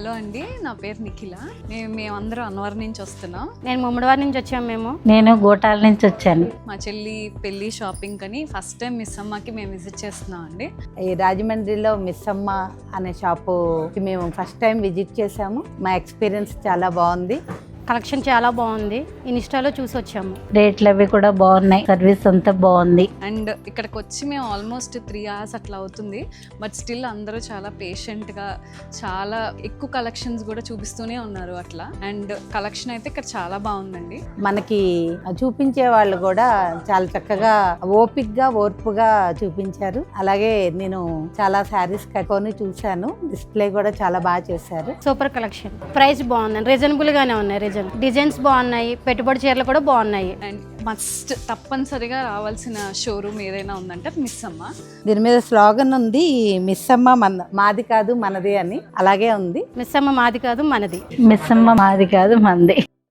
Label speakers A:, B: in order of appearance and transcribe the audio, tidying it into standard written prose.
A: Hello అండి, నా పేరు నిఖిల. మేమందరం అన్నవరం నుంచి వస్తున్నాం.
B: నేను ముమ్మడివారి నుంచి వచ్చాము.
C: నేను గోటాల నుంచి వచ్చాను.
A: మా చెల్లి పెళ్లి షాపింగ్ అని ఫస్ట్ టైం మిస్ అమ్మకి మేము విజిట్ చేస్తున్నాం అండి.
D: ఈ రాజమండ్రిలో మిస్ అమ్మ అనే షాపు మేము ఫస్ట్ టైం విజిట్ చేసాము. మా ఎక్స్పీరియన్స్ చాలా బాగుంది.
B: కలెక్షన్ చాలా బాగుంది. ఇన్స్టాలో చూసి వచ్చాము.
C: రేట్లు అవి కూడా బాగున్నాయి. సర్వీస్ అంతా బాగుంది.
A: అండ్ ఇక్కడికి వచ్చి మేము ఆల్మోస్ట్ 3 hours అట్లా అవుతుంది. బట్ స్టిల్ అందరూ చాలా పేషెంట్గా చాలా ఎక్కువ కలెక్షన్స్ కూడా చూపిస్తూనే ఉన్నారు అట్లా. అండ్ కలెక్షన్ అయితే ఇక్కడ చాలా బాగుందండి.
D: మనకి చూపించే వాళ్ళు కూడా చాలా చక్కగా ఓపిక్గా ఓర్పుగా చూపించారు. అలాగే నేను చాలా శారీస్ కట్టుకొని చూశాను. డిస్ప్లే కూడా చాలా బాగా చేశారు.
B: Super collection. ప్రైస్ బాగుంది, రీజనబుల్ గానే ఉన్నాయి. డిజైన్స్ బాగున్నాయి, పెట్టుబడి చీరలు కూడా బాగున్నాయి.
A: అండ్ మస్ట్ తప్పనిసరిగా రావాల్సిన షోరూమ్ ఏదైనా ఉందంటే మిస్ అమ్మ.
D: దీని మీద స్లోగన్ ఉంది, మిస్ అమ్మ మాది కాదు మనది అని. అలాగే ఉంది.
B: మిస్ అమ్మ మాది కాదు మనది.
C: మిస్ అమ్మ మాది కాదు మంది.